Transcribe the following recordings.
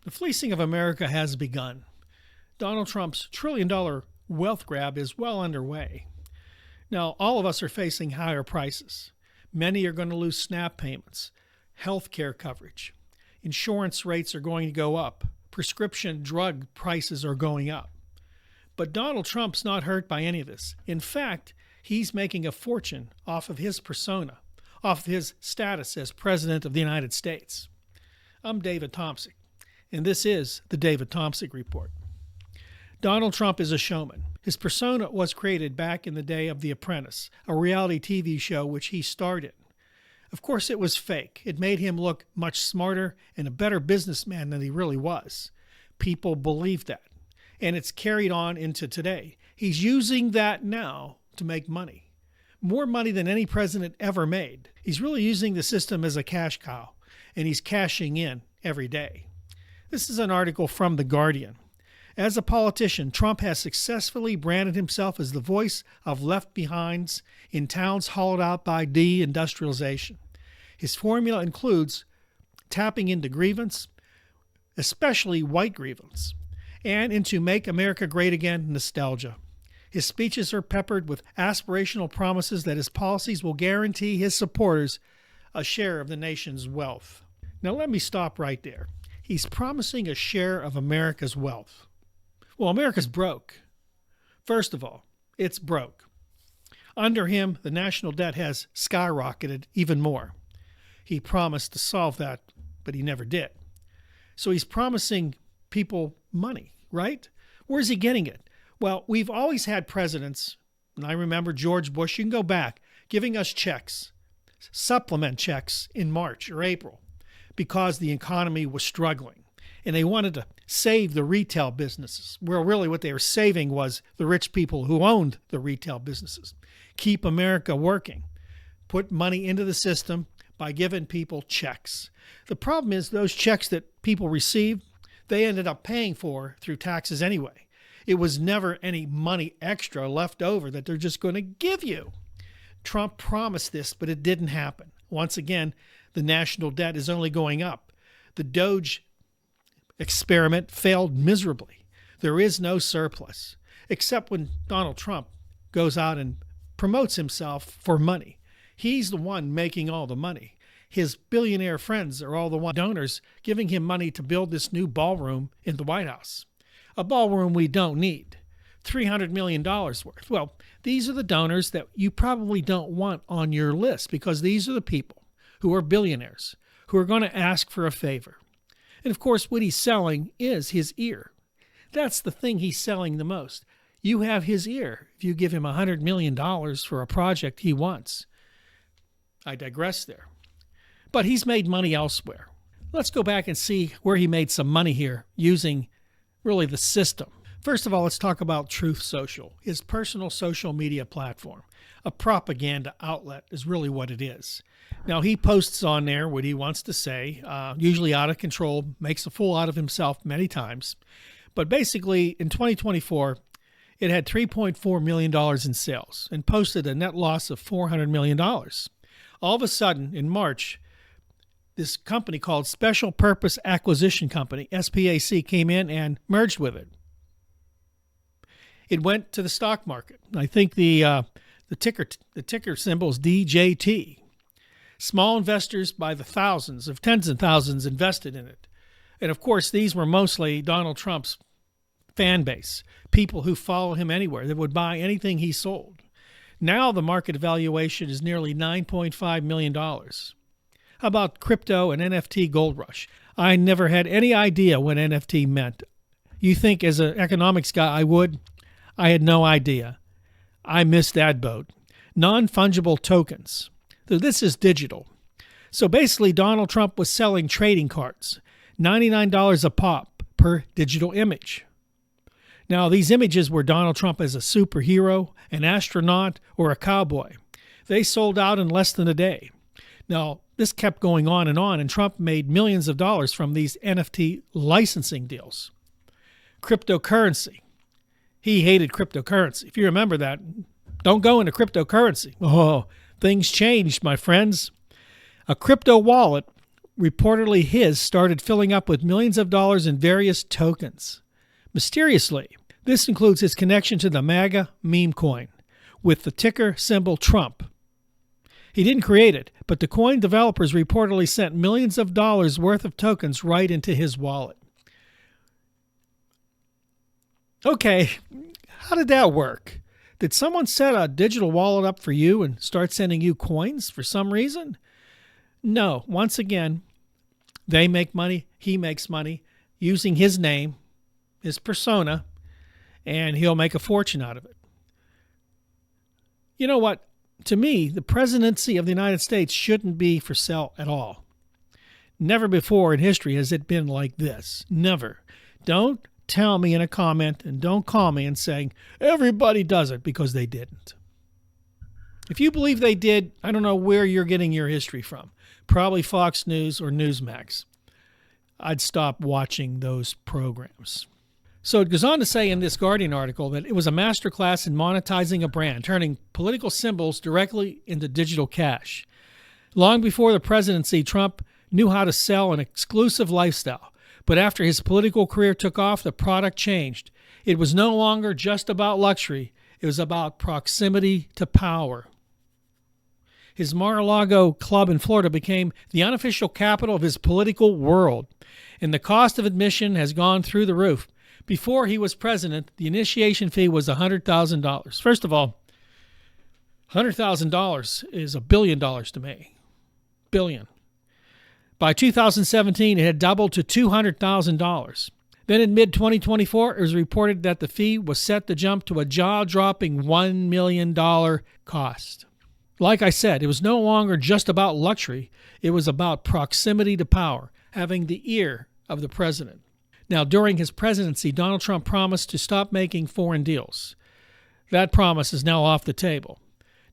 The fleecing of America has begun. Donald Trump's trillion-dollar wealth grab is well underway. Now, all of us are facing higher prices. Many are going to lose SNAP payments, health care coverage. Insurance rates are going to go up. Prescription drug prices are going up. But Donald Trump's not hurt by any of this. In fact, he's making a fortune off of his persona, off of his status as President of the United States. I'm David Tomsic, and this is the David Tomsic Report. Donald Trump is a showman. His persona was created back in the day of The Apprentice, a reality TV show which he starred in. Of course, it was fake. It made him look much smarter and a better businessman than he really was. People believed that, and it's carried on into today. He's using that now to make money, more money than any president ever made. He's really using the system as a cash cow, and he's cashing in every day. This is an article from The Guardian. As a politician, Trump has successfully branded himself as the voice of left behinds in towns hollowed out by deindustrialization. His formula includes tapping into grievance, especially white grievance, and into Make America Great Again nostalgia. His speeches are peppered with aspirational promises that his policies will guarantee his supporters a share of the nation's wealth. Now let me stop right there. He's promising a share of America's wealth. Well, America's broke. First of all, it's broke. Under him, the national debt has skyrocketed even more. He promised to solve that, but he never did. So he's promising people money, right? Where's he getting it? Well, we've always had presidents, and I remember George Bush, you can go back, giving us checks, supplement checks in March or April because the economy was struggling. And they wanted to save the retail businesses. Well, really what they were saving was the rich people who owned the retail businesses. Keep America working. Put money into the system by giving people checks. The problem is those checks that people received, they ended up paying for through taxes anyway. It was never any money extra left over that they're just going to give you. Trump promised this, but it didn't happen. Once again, the national debt is only going up. The Doge experiment failed miserably. There is no surplus, except when Donald Trump goes out and promotes himself for money. He's the one making all the money. His billionaire friends are all the one donors giving him money to build this new ballroom in the White House. A ballroom we don't need. $300 million worth. Well, these are the donors that you probably don't want on your list because these are the people who are billionaires who are going to ask for a favor. And of course, what he's selling is his ear. That's the thing he's selling the most. You have his ear if you give him $100 million for a project he wants. I digress there. But he's made money elsewhere. Let's go back and see where he made some money here using really the system. First of all, let's talk about Truth Social, his personal social media platform. A propaganda outlet is really what it is. Now, he posts on there what he wants to say, usually out of control, makes a fool out of himself many times. But basically, in 2024, it had $3.4 million in sales and posted a net loss of $400 million. All of a sudden, in March, this company called Special Purpose Acquisition Company, SPAC, came in and merged with it. It went to the stock market. I think the ticker symbol is DJT. Small investors by the thousands of tens of thousands invested in it. And of course, these were mostly Donald Trump's fan base, people who follow him anywhere that would buy anything he sold. Now the market valuation is nearly $9.5 million. How about crypto and NFT gold rush? I never had any idea what NFT meant. You think as an economics guy I would? I had no idea. I missed that boat. Non-fungible tokens. So this is digital. So basically, Donald Trump was selling trading cards, $99 a pop per digital image. Now, these images were Donald Trump as a superhero, an astronaut, or a cowboy. They sold out in less than a day. Now, this kept going on, and Trump made millions of dollars from these NFT licensing deals. Cryptocurrency. He hated cryptocurrency. If you remember that, don't go into cryptocurrency. Oh, things changed, my friends. A crypto wallet reportedly his, started filling up with millions of dollars in various tokens. Mysteriously, this includes his connection to the MAGA meme coin with the ticker symbol Trump. He didn't create it, but the coin developers reportedly sent millions of dollars worth of tokens right into his wallet. Okay, how did that work? Did someone set a digital wallet up for you and start sending you coins for some reason? No, once again, they make money, he makes money, using his name, his persona, and he'll make a fortune out of it. You know what? To me, the presidency of the United States shouldn't be for sale at all. Never before in history has it been like this. Never. Don't tell me in a comment and don't call me and saying, everybody does it, because they didn't. If you believe they did, I don't know where you're getting your history from. Probably Fox News or Newsmax. I'd stop watching those programs. So it goes on to say in this Guardian article that it was a masterclass in monetizing a brand, turning political symbols directly into digital cash. Long before the presidency, Trump knew how to sell an exclusive lifestyle. But after his political career took off, the product changed. It was no longer just about luxury. It was about proximity to power. His Mar-a-Lago club in Florida became the unofficial capital of his political world, and the cost of admission has gone through the roof. Before he was president, the initiation fee was $100,000. First of all, $100,000 is $1 billion to me. Billion. By 2017, it had doubled to $200,000. Then in mid-2024, it was reported that the fee was set to jump to a jaw-dropping $1 million cost. Like I said, it was no longer just about luxury. It was about proximity to power, having the ear of the president. Now, during his presidency, Donald Trump promised to stop making foreign deals. That promise is now off the table.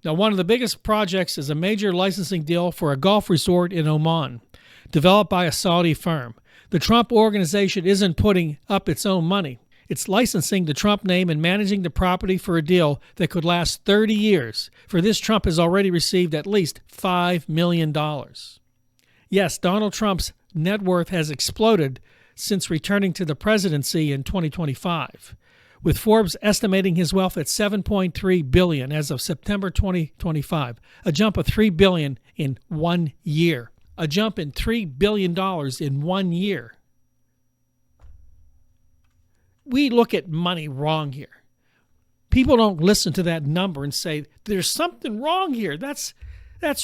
Now, one of the biggest projects is a major licensing deal for a golf resort in Oman, developed by a Saudi firm. The Trump organization isn't putting up its own money. It's licensing the Trump name and managing the property for a deal that could last 30 years. For this, Trump has already received at least $5 million. Yes, Donald Trump's net worth has exploded since returning to the presidency in 2025, with Forbes estimating his wealth at $7.3 billion as of September 2025, a jump of $3 billion in 1 year. A jump in $3 billion in 1 year. We look at money wrong here. People don't listen to that number and say, there's something wrong here. That's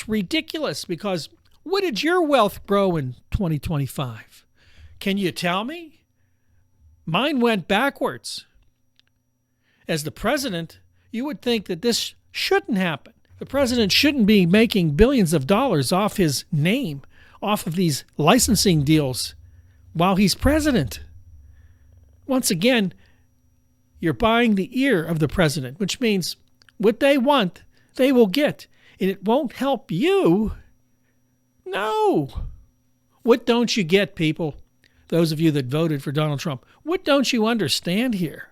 ridiculous, because what did your wealth grow in 2025? Can you tell me? Mine went backwards. As the president, you would think that this shouldn't happen. The president shouldn't be making billions of dollars off his name, off of these licensing deals while he's president. Once again, you're buying the ear of the president, which means what they want, they will get. And it won't help you. No. What don't you get, people? Those of you that voted for Donald Trump, what don't you understand here?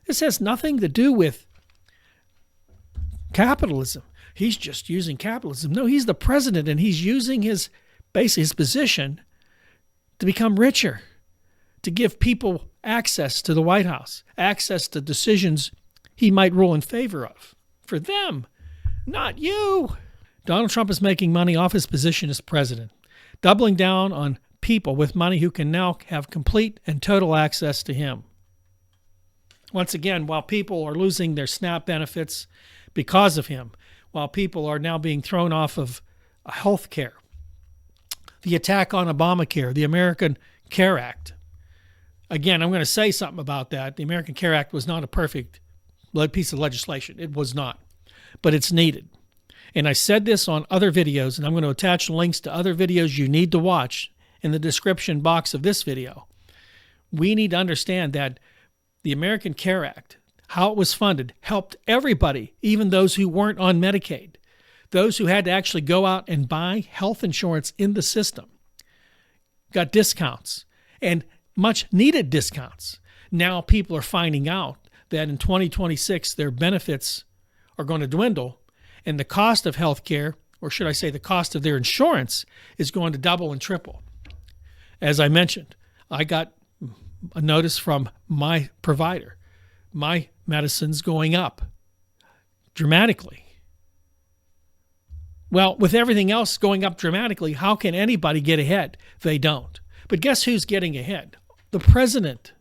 This has nothing to do with capitalism. He's just using capitalism. No, he's the president, and he's using his position to become richer, to give people access to the White House, access to decisions he might rule in favor of. For them, not you. Donald Trump is making money off his position as president, doubling down on people with money who can now have complete and total access to him. Once again, while people are losing their SNAP benefits because of him, while people are now being thrown off of health care, the attack on Obamacare, the American Care Act. Again, I'm going to say something about that. The American Care Act was not a perfect piece of legislation. It was not, but it's needed. And I said this on other videos, and I'm going to attach links to other videos you need to watch in the description box of this video. We need to understand that the American Care Act, how it was funded, helped everybody, even those who weren't on Medicaid, those who had to actually go out and buy health insurance in the system, got discounts, and much needed discounts. Now people are finding out that in 2026 their benefits are going to dwindle, and the cost of health care or should I say the cost of their insurance, is going to double and triple. As I mentioned, I got a notice from my provider. My medicine's going up dramatically. Well, with everything else going up dramatically, how can anybody get ahead? They don't. But guess who's getting ahead? The president.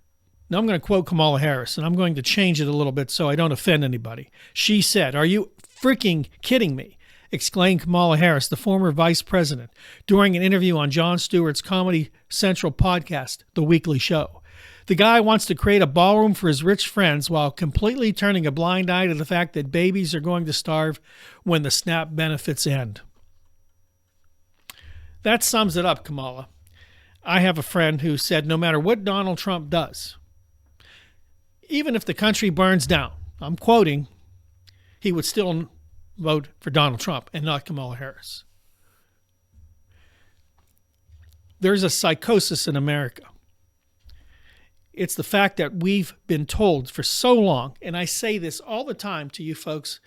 Now I'm going to quote Kamala Harris, and I'm going to change it a little bit so I don't offend anybody. She said, "Are you freaking kidding me?" exclaimed Kamala Harris, the former vice president, during an interview on Jon Stewart's Comedy Central podcast, The Weekly Show. The guy wants to create a ballroom for his rich friends while completely turning a blind eye to the fact that babies are going to starve when the SNAP benefits end. That sums it up, Kamala. I have a friend who said no matter what Donald Trump does, even if the country burns down, I'm quoting, he would still vote for Donald Trump and not Kamala Harris. There's a psychosis in America. It's the fact that we've been told for so long, and I say this all the time to you folks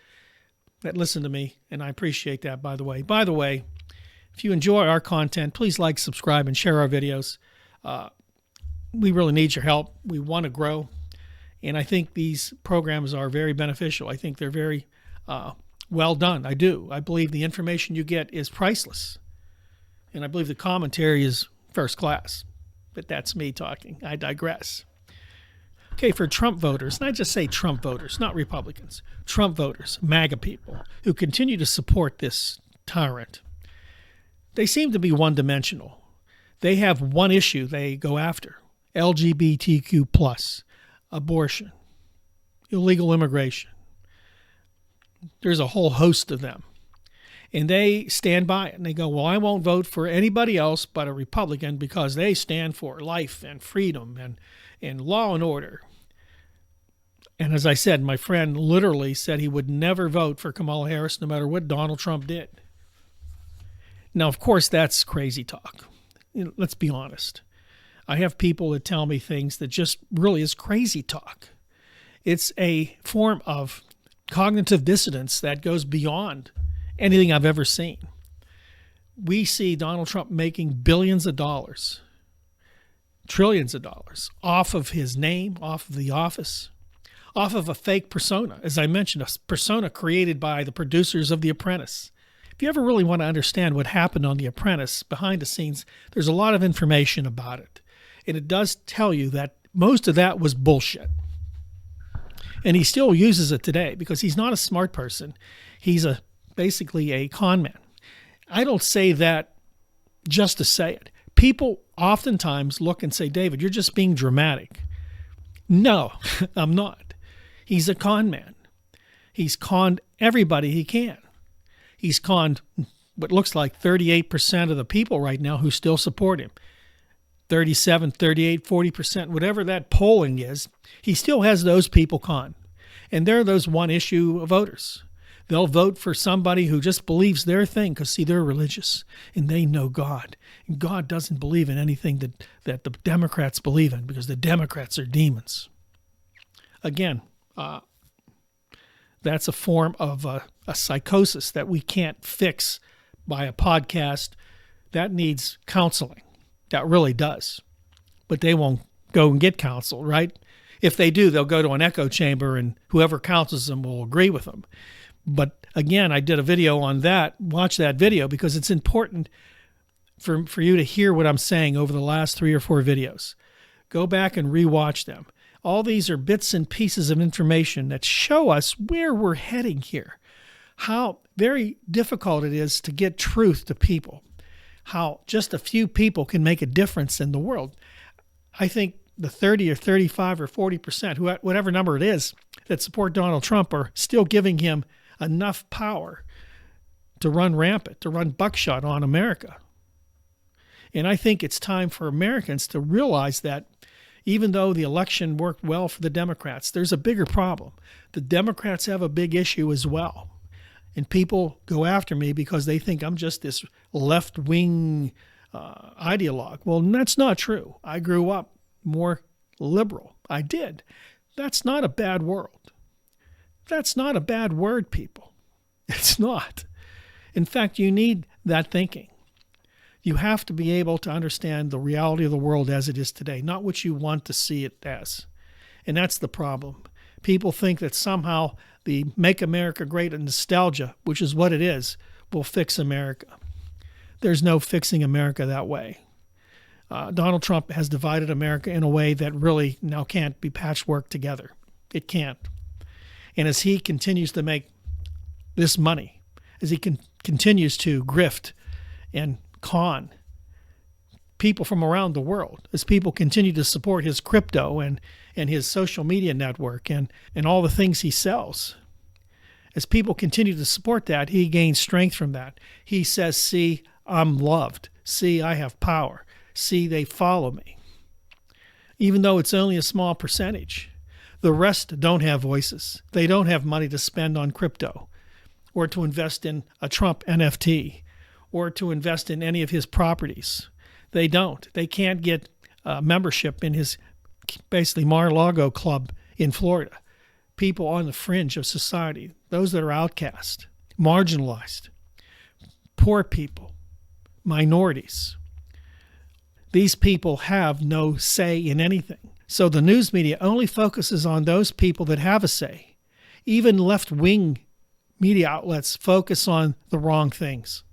that listen to me, and I appreciate that, by the way. By the way, if you enjoy our content, please like, subscribe, and share our videos. We really need your help. We want to grow, and I think these programs are very beneficial. I think they're very well done. I do. I believe the information you get is priceless, and I believe the commentary is first class. But that's me talking. I digress. Okay, for Trump voters, and I just say Trump voters, not Republicans, Trump voters, MAGA people, who continue to support this tyrant, they seem to be one-dimensional. They have one issue they go after: LGBTQ+, abortion, illegal immigration. There's a whole host of them. And they stand by it, and they go, well, I won't vote for anybody else but a Republican because they stand for life and freedom and law and order. And as I said, my friend literally said he would never vote for Kamala Harris no matter what Donald Trump did. Now, of course, that's crazy talk. Let's be honest. I have people that tell me things that just really is crazy talk. It's a form of cognitive dissonance that goes beyond anything I've ever seen. We see Donald Trump making billions of dollars, trillions of dollars off of his name, off of the office, off of a fake persona. As I mentioned, a persona created by the producers of The Apprentice. If you ever really want to understand what happened on The Apprentice behind the scenes, there's a lot of information about it. And it does tell you that most of that was bullshit. And he still uses it today because he's not a smart person. He's basically a con man. I don't say that just to say it. People oftentimes look and say, David, you're just being dramatic. No, I'm not. He's a con man. He's conned everybody he can. He's conned what looks like 38% of the people right now who still support him. 37, 38, 40%, whatever that polling is, he still has those people conned. And they're those one-issue voters. They'll vote for somebody who just believes their thing because, see, they're religious and they know God. And God doesn't believe in anything that the Democrats believe in because the Democrats are demons. Again, that's a form of a psychosis that we can't fix by a podcast. That needs counseling. That really does. But they won't go and get counsel, right? If they do, they'll go to an echo chamber and whoever counsels them will agree with them. But again, I did a video on that. Watch that video because it's important for you to hear what I'm saying over the last 3 or 4 videos. Go back and rewatch them. All these are bits and pieces of information that show us where we're heading here, how very difficult it is to get truth to people, how just a few people can make a difference in the world. I think the 30 or 35 or 40%, whatever number it is, that support Donald Trump are still giving him enough power to run rampant, to run buckshot on America. And I think it's time for Americans to realize that even though the election worked well for the Democrats, there's a bigger problem. The Democrats have a big issue as well. And people go after me because they think I'm just this left-wing ideologue. Well, that's not true. I grew up more liberal. I did. That's not a bad world. That's not a bad word, people. It's not. In fact, you need that thinking. You have to be able to understand the reality of the world as it is today, not what you want to see it as. And that's the problem. People think that somehow the Make America Great nostalgia, which is what it is, will fix America. There's no fixing America that way. Donald Trump has divided America in a way that really now can't be patchworked together. It can't. And as he continues to make this money, as he continues to grift and con people from around the world, as people continue to support his crypto and his social media network and all the things he sells, as people continue to support that, he gains strength from that. He says, see, I'm loved. See, I have power. See, they follow me. Even though it's only a small percentage, the rest don't have voices. They don't have money to spend on crypto or to invest in a Trump NFT or to invest in any of his properties. They don't. They can't get membership in his basically Mar-a-Lago club in Florida. People on the fringe of society, those that are outcast, marginalized, poor people, minorities. These people have no say in anything. So the news media only focuses on those people that have a say. Even left-wing media outlets focus on the wrong things.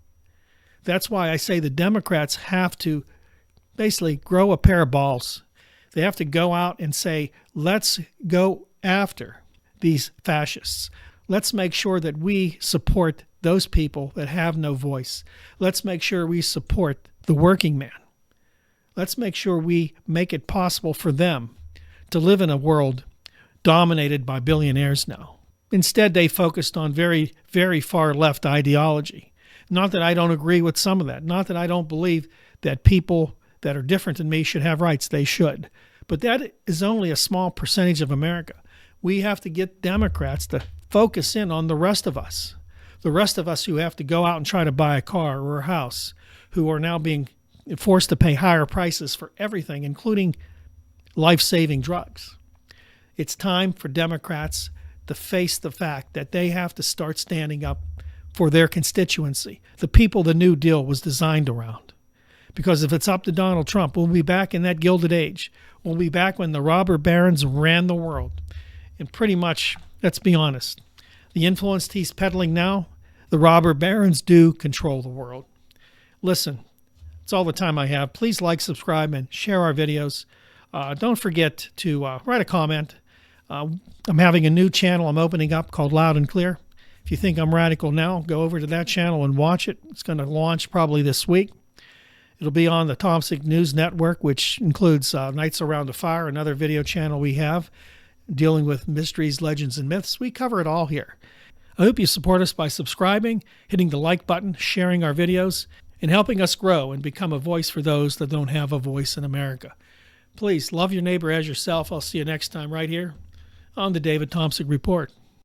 That's why I say the Democrats have to basically grow a pair of balls. They have to go out and say, let's go after these fascists. Let's make sure that we support those people that have no voice. Let's make sure we support the working man. Let's make sure we make it possible for them to live in a world dominated by billionaires now. Instead, they focused on very, very far left ideology. Not that I don't agree with some of that. Not that I don't believe that people that are different than me should have rights. They should. But that is only a small percentage of America. We have to get Democrats to focus in on the rest of us. The rest of us who have to go out and try to buy a car or a house, who are now being forced to pay higher prices for everything, including life-saving drugs. It's time for Democrats to face the fact that they have to start standing up for their constituency, the people the New Deal was designed around. Because if it's up to Donald Trump, we'll be back in that Gilded Age. We'll be back when the robber barons ran the world. And pretty much, let's be honest, the influence he's peddling now, the robber barons do control the world. Listen, that's all the time I have. Please like, subscribe, and share our videos. Don't forget to write a comment. I'm having a new channel I'm opening up called Loud and Clear. If you think I'm radical now, go over to that channel and watch it. It's going to launch probably this week. It'll be on the Thompson News Network, which includes Nights Around a Fire, another video channel we have dealing with mysteries, legends, and myths. We cover it all here. I hope you support us by subscribing, hitting the like button, sharing our videos, and helping us grow and become a voice for those that don't have a voice in America. Please love your neighbor as yourself. I'll see you next time right here on the David Thompson Report.